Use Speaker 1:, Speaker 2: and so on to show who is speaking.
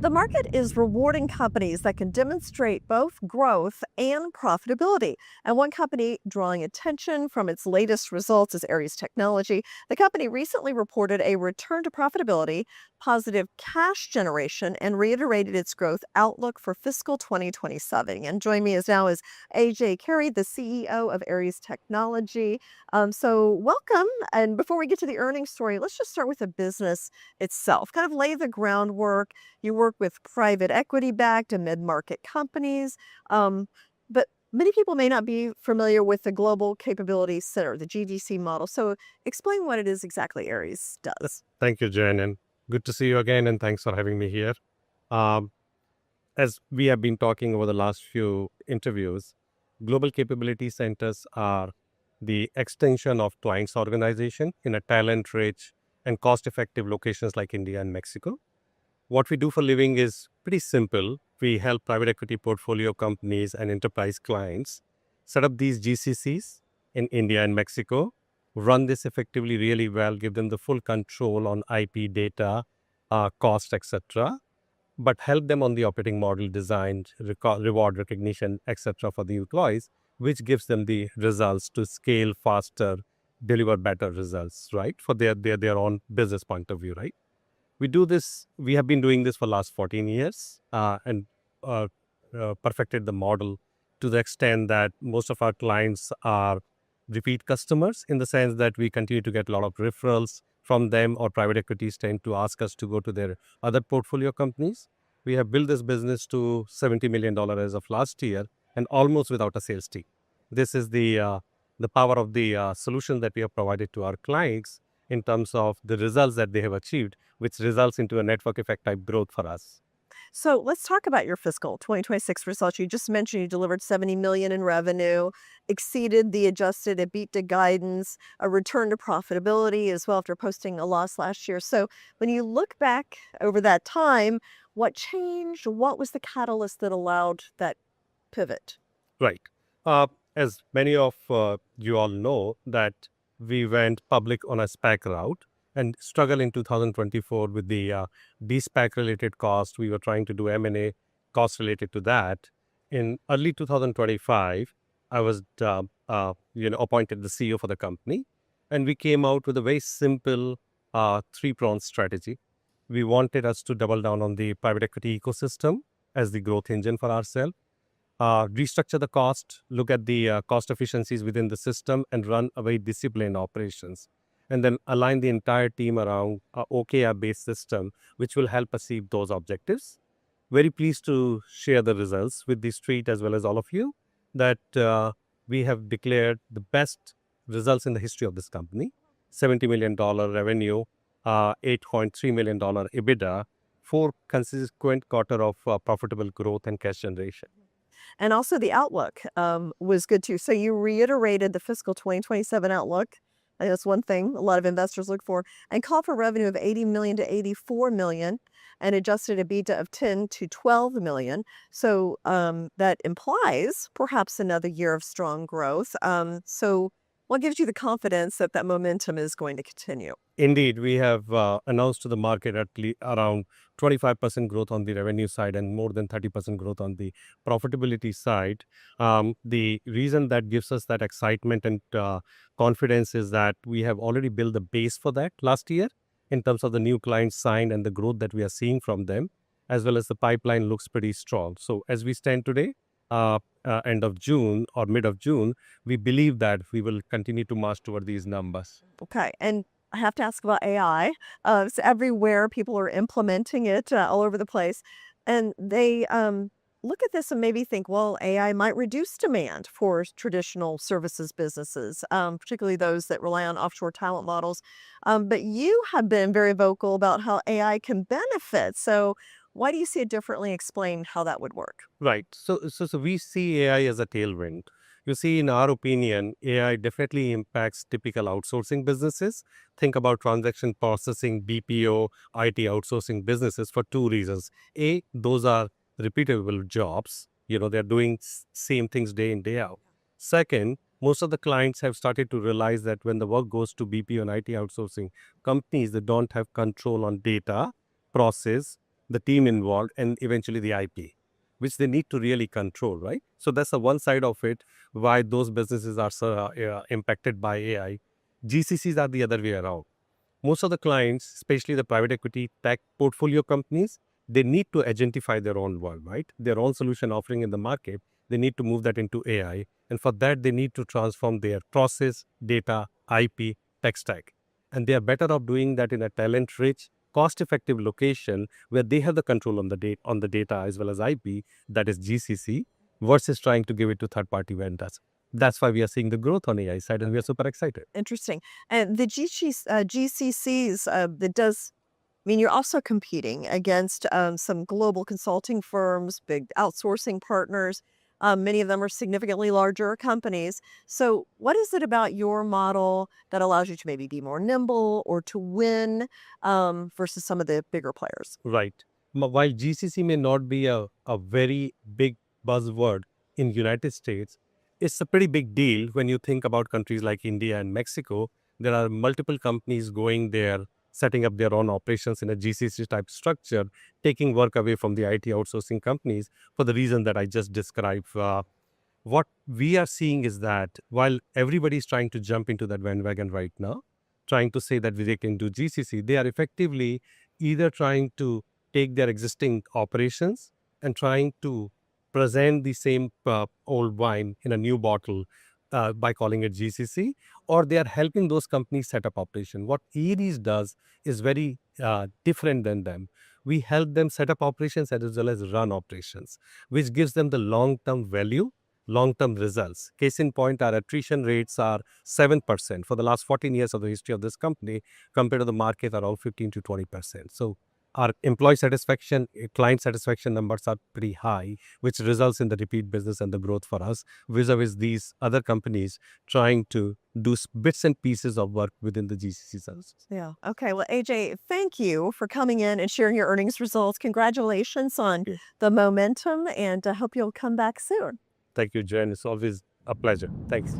Speaker 1: The market is rewarding companies that can demonstrate both growth and profitability. And one company drawing attention from its latest results is Aeries Technology. The company recently reported a return to profitability, positive cash generation, and reiterated its growth outlook for fiscal 2027. And joining me is Ajay Khare, the CEO of Aeries Technology. So welcome. And before we get to the earnings story, let's just start with the business itself, kind of lay the groundwork. You work with private equity-backed and mid-market companies, but many people may not be familiar with the Global Capability Center, the GDC model. So explain what it is exactly Aeries does.
Speaker 2: Thank you, Jen, and good to see you again, and thanks for having me here. Um, as we have been talking over the last few interviews, global capability centers are the extension of clients' organization in a talent-rich and cost-effective locations like India and Mexico. What we do for living is pretty simple. We help private equity portfolio companies and enterprise clients set up these GCCs in India and Mexico, run this effectively really well, give them the full control on IP data, cost, etc., but help them on the operating model design, reward recognition, etc. for the employees, which gives them the results to scale faster, deliver better results, right? For their own business point of view, right? We have been doing this for last 14 years and perfected the model to the extent that most of our clients are repeat customers, in the sense that we continue to get a lot of referrals from them, or private equities tend to ask us to go to their other portfolio companies. We have built this business to $70 million as of last year, and almost without a sales team. This is the power of the solution that we have provided to our clients in terms of the results that they have achieved, which results into a network effect type growth for us.
Speaker 1: So let's talk about your fiscal 2026 results. You just mentioned you delivered 70 million in revenue, exceeded the adjusted EBITDA guidance, a return to profitability as well after posting a loss last year. So when you look back over that time, what changed? What was the catalyst that allowed that pivot?
Speaker 2: Right. As many of you all know, that we went public on a SPAC route and struggled in 2024 with the de-SPAC related cost. We were trying to do M&A costs related to that. In early 2025, I was appointed the CEO for the company, and we came out with a very simple three-pronged strategy. We wanted us to double down on the private equity ecosystem as the growth engine for ourselves. Restructure the cost, look at the cost efficiencies within the system, and run a very disciplined operations. And then align the entire team around a OKR-based system, which will help achieve those objectives. Very pleased to share the results with the street as well as all of you, that we have declared the best results in the history of this company. $70 million revenue, $8.3 million EBITDA, 4 consequent quarter of profitable growth and cash generation.
Speaker 1: And also the outlook was good too. So you reiterated the fiscal 2027 outlook. I think that's one thing a lot of investors look for, and call for revenue of 80 million to 84 million and adjusted EBITDA of 10 to 12 million. So that implies perhaps another year of strong growth. So what gives you the confidence that that momentum is going to continue?
Speaker 2: Indeed, we have announced to the market around 25% growth on the revenue side and more than 30% growth on the profitability side. The reason that gives us that excitement and confidence is that we have already built the base for that last year in terms of the new clients signed and the growth that we are seeing from them, as well as the pipeline looks pretty strong. So as we stand today, end of June or mid of June, we believe that we will continue to march toward these numbers.
Speaker 1: Okay. And I have to ask about AI. It's everywhere. People are implementing it all over the place. And they look at this and maybe think, well, AI might reduce demand for traditional services businesses, particularly those that rely on offshore talent models. But you have been very vocal about how AI can benefit. So why do you see it differently? Explain how that would work.
Speaker 2: Right. So we see AI as a tailwind. You see, in our opinion, AI definitely impacts typical outsourcing businesses. Think about transaction processing, BPO, IT outsourcing businesses for 2 reasons. A, those are repeatable jobs. They're doing same things day in, day out. Second, most of the clients have started to realize that when the work goes to BPO and IT outsourcing companies, they don't have control on data, process, the team involved, and eventually the IP, which they need to really control, right? So that's the one side of it, why those businesses are so, impacted by AI. GCCs are the other way around. Most of the clients, especially the private equity tech portfolio companies, they need to agentify their own world, right? Their own solution offering in the market, they need to move that into AI. And for that, they need to transform their process, data, IP, tech stack. And they are better off doing that in a talent-rich, cost-effective location where they have the control on the data as well as IP, that is GCC, versus trying to give it to third-party vendors. That's why we are seeing the growth on AI side, and we are super excited.
Speaker 1: Interesting. And the GCCs, that does mean you're also competing against some global consulting firms, big outsourcing partners. Many of them are significantly larger companies. So, what is it about your model that allows you to maybe be more nimble or to win versus some of the bigger players?
Speaker 2: Right. While GCC may not be a very big buzzword in United States, it's a pretty big deal when you think about countries like India and Mexico. There are multiple companies going there, setting up their own operations in a GCC type structure, taking work away from the IT outsourcing companies for the reason that I just described. What we are seeing is that while everybody is trying to jump into that bandwagon right now, trying to say that they can do GCC, they are effectively either trying to take their existing operations and trying to present the same old wine in a new bottle by calling it GCC, or they are helping those companies set up operation. What Aeries does is very different than them. We help them set up operations as well as run operations, which gives them the long-term value, long-term results. Case in point, our attrition rates are 7% for the last 14 years of the history of this company, compared to the market around 15 to 20%. So our employee satisfaction, client satisfaction numbers are pretty high, which results in the repeat business and the growth for us, vis-a-vis these other companies trying to do bits and pieces of work within the GCC services.
Speaker 1: Yeah. Okay. Well, AJ, thank you for coming in and sharing your earnings results. Congratulations on
Speaker 2: Yeah.
Speaker 1: the momentum, and I hope you'll come back soon.
Speaker 2: Thank you, Jen. It's always a pleasure. Thanks.